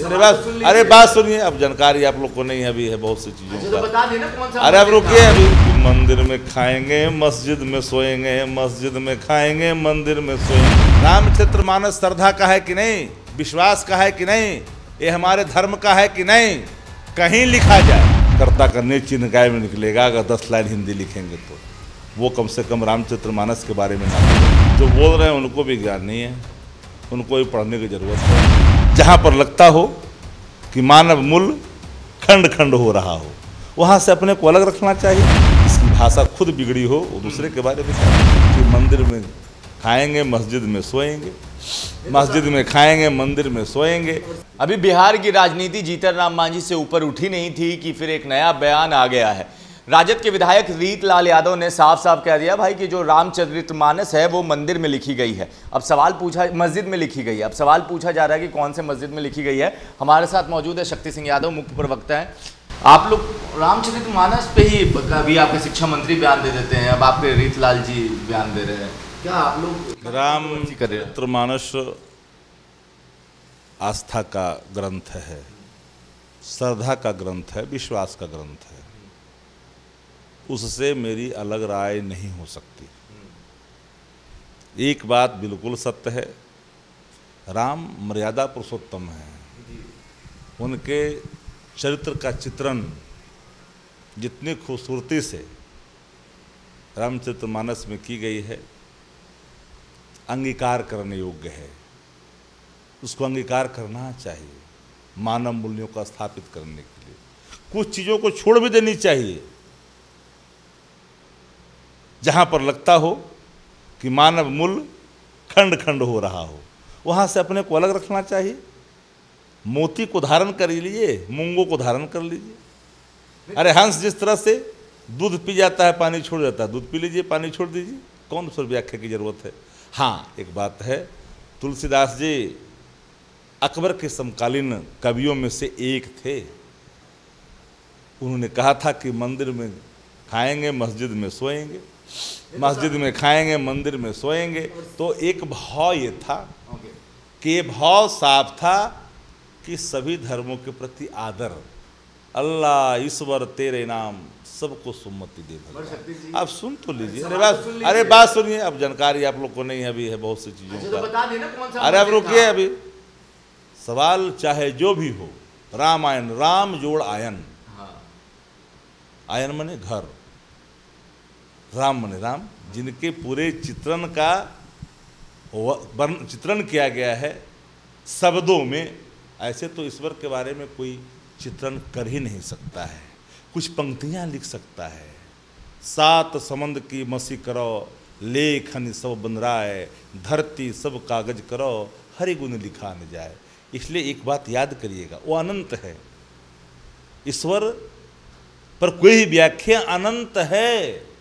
अरे बात सुनिए, अब जानकारी आप लोग को नहीं अभी है बहुत सी चीज़ों तो का। बता देना कौन सा। अरे अब रुकिए, अभी मंदिर में खाएंगे मस्जिद में सोएंगे, मस्जिद में खाएंगे मंदिर में सोएंगे। रामचरितमानस श्रद्धा का है कि नहीं, विश्वास का है कि नहीं, ये हमारे धर्म का है कि नहीं, कहीं लिखा जाए कर्ता करने चिन्ह गाय में निकलेगा। अगर 10 लाइन हिंदी लिखेंगे तो वो कम से कम रामचरितमानस के बारे में ना, जो बोल रहे हैं उनको भी ज्ञान नहीं है, उनको भी पढ़ने की जरूरत है। जहाँ पर लगता हो कि मानव मूल खंड खंड हो रहा हो, वहाँ से अपने को अलग रखना चाहिए। इसकी भाषा खुद बिगड़ी हो, वो दूसरे के बारे में क्या कि मंदिर में खाएंगे मस्जिद में सोएंगे, मस्जिद में खाएंगे मंदिर में सोएंगे। अभी बिहार की राजनीति जीतन राम मांझी से ऊपर उठी नहीं थी कि फिर एक नया बयान आ गया है। राजद के विधायक रीतलाल यादव ने साफ साफ कह दिया भाई कि जो रामचरितमानस है वो मंदिर में लिखी गई है। अब सवाल पूछा, मस्जिद में लिखी गई है, अब सवाल पूछा जा रहा है कि कौन से मस्जिद में लिखी गई है। हमारे साथ मौजूद है शक्ति सिंह यादव, मुख्य प्रवक्ता है। आप लोग रामचरितमानस पे ही कभी आपके शिक्षा मंत्री बयान दे देते हैं, अब आपके रीतलाल जी बयान दे रहे हैं, क्या आप लोग रामचरितमानस आस्था का ग्रंथ है, श्रद्धा का ग्रंथ है, विश्वास का ग्रंथ है, उससे मेरी अलग राय नहीं हो सकती। एक बात बिल्कुल सत्य है, राम मर्यादा पुरुषोत्तम है, उनके चरित्र का चित्रण जितनी खूबसूरती से रामचरितमानस में की गई है, अंगीकार करने योग्य है, उसको अंगीकार करना चाहिए। मानव मूल्यों को स्थापित करने के लिए कुछ चीज़ों को छोड़ भी देनी चाहिए। जहाँ पर लगता हो कि मानव मूल खंड खंड हो रहा हो, वहाँ से अपने को अलग रखना चाहिए। मोती को धारण कर लीजिए, मूंगों को धारण कर लीजिए। अरे हंस जिस तरह से दूध पी जाता है पानी छोड़ जाता है, दूध पी लीजिए पानी छोड़ दीजिए, कौन उस पर व्याख्या की जरूरत है। हाँ, एक बात है, तुलसीदास जी अकबर के समकालीन कवियों में से एक थे। उन्होंने कहा था कि मंदिर में खाएंगे मस्जिद में सोएंगे, मस्जिद में खाएंगे मंदिर में सोएंगे। तो एक भाव ये था कि ये भाव साफ था कि सभी धर्मों के प्रति आदर, अल्लाह ईश्वर तेरे नाम सबको सुमति दे भगवान। आप सुन तो लीजिए, अरे बात सुनिए, अब जानकारी आप लोग को नहीं अभी है बहुत सी चीज़ों का। बता देना कौन सा। अरे अब रुकिए, अभी सवाल चाहे जो भी हो, रामायण, राम जोड़ आयन, आयन मने घर, राम मने राम, जिनके पूरे चित्रण का चित्रण किया गया है शब्दों में। ऐसे तो ईश्वर के बारे में कोई चित्रण कर ही नहीं सकता है, कुछ पंक्तियाँ लिख सकता है। 7 समंद की मसी करो, लेखन सब बनराए, धरती सब कागज करो, हरि गुण लिखा न जाए। इसलिए एक बात याद करिएगा, वो अनंत है, ईश्वर पर कोई व्याख्या अनंत है।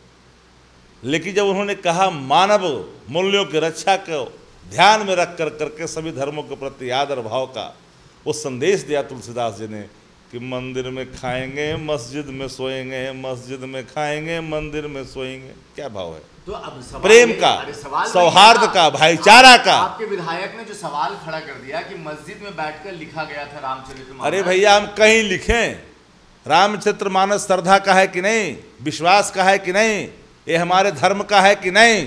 लेकिन जब उन्होंने कहा मानव मूल्यों की रक्षा को ध्यान में रख कर करके सभी धर्मों के प्रति आदर भाव का वो संदेश दिया तुलसीदास जी ने कि मंदिर में खाएंगे मस्जिद में सोएंगे, मस्जिद में खाएंगे मंदिर में सोएंगे। क्या भाव है? तो अब प्रेम का, सौहार्द का, भाईचारा का। आपके विधायक ने जो सवाल खड़ा कर दिया कि मस्जिद में बैठकर लिखा गया था रामचरितमानस। अरे भैया, हम कहीं लिखें, रामचरितमानस श्रद्धा का है कि नहीं, विश्वास का है कि नहीं, ये हमारे धर्म का है कि नहीं,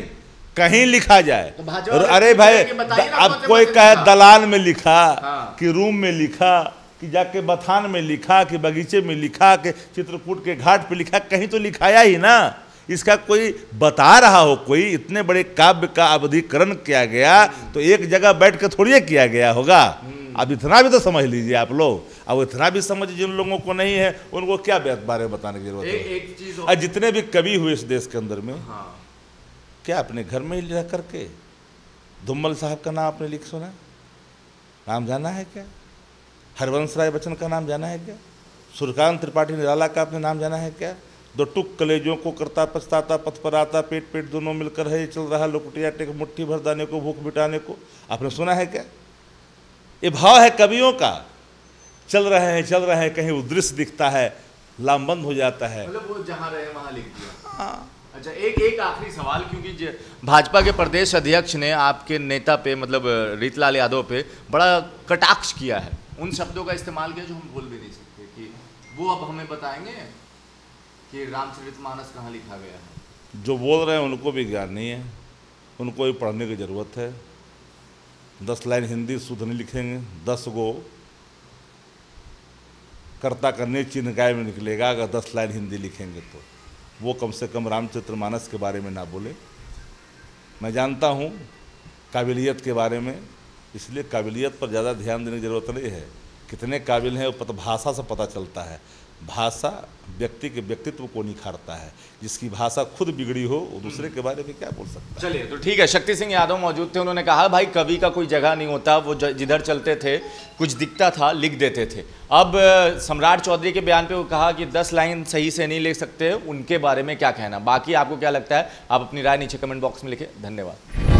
कहीं लिखा जाए। तो अरे भाई, अब कोई कहे दलान में लिखा, कि रूम में लिखा, कि जाके बथान में लिखा, कि बगीचे में लिखा, कि चित्रकूट के घाट पे लिखा, कहीं तो लिखाया ही ना। इसका कोई बता रहा हो, कोई इतने बड़े काव्य का अवधिकरण किया गया तो एक जगह बैठ के थोड़ी किया गया होगा। अब इतना भी तो समझ लीजिए आप लोग। अब इतना भी समझ जिन लोगों को नहीं है उनको क्या बारे में बताने की जरूरत है। और जितने भी कवि हुए इस देश के अंदर में, क्या अपने घर में ही रह करके धुम्मल साहब का नाम आपने लिख सुना, नाम जाना है क्या? हरवंश राय बच्चन का नाम जाना है क्या? सूर्यकांत त्रिपाठी निराला का आपने नाम जाना है क्या? 2 टुक कलेजों को करता पछताता, पथ पर आता, पेट पेट दोनों मिलकर है, चल रहा लुकटिया टेक, मुट्ठी भर दाने को, भूख मिटाने को, आपने सुना है क्या? ये भाव है कवियों का। चल रहे हैं, कहीं उदृश्य दिखता है, लामबंद हो जाता है, मतलब वो जहाँ रहे वहाँ लिख दिया। अच्छा, एक आखिरी सवाल, क्योंकि भाजपा के प्रदेश अध्यक्ष ने आपके नेता पे, मतलब रीतलाल यादव पे बड़ा कटाक्ष किया है। उन शब्दों का इस्तेमाल किया जो हम बोल भी नहीं सकते, कि वो अब हमें बताएंगे कि रामचरितमानस कहाँ लिखा गया है। जो बोल रहे हैं उनको भी ज्ञान नहीं है, उनको भी पढ़ने की ज़रूरत है। 10 लाइन हिंदी शुद्ध नहीं लिखेंगे, 10 गो कर्ता करने चिन्ह गाय में निकलेगा अगर 10 लाइन हिंदी लिखेंगे तो। वो कम से कम रामचरितमानस के बारे में ना बोले। मैं जानता हूँ काबिलियत के बारे में, इसलिए काबिलियत पर ज़्यादा ध्यान देने की ज़रूरत नहीं है। कितने काबिल हैं वो भाषा से पता चलता है। भाषा व्यक्ति के व्यक्तित्व को निखारता है। जिसकी भाषा खुद बिगड़ी हो वो दूसरे के बारे में क्या बोल सकता है। चलिए तो ठीक है, शक्ति सिंह यादव मौजूद थे, उन्होंने कहा भाई कवि का कोई जगह नहीं होता, वो जिधर चलते थे कुछ दिखता था लिख देते थे। अब सम्राट चौधरी के बयान पे वो कहा कि 10 लाइन सही से नहीं लिख सकते, उनके बारे में क्या कहना। बाकी आपको क्या लगता है, आप अपनी राय नीचे कमेंट बॉक्स में लिखें। धन्यवाद।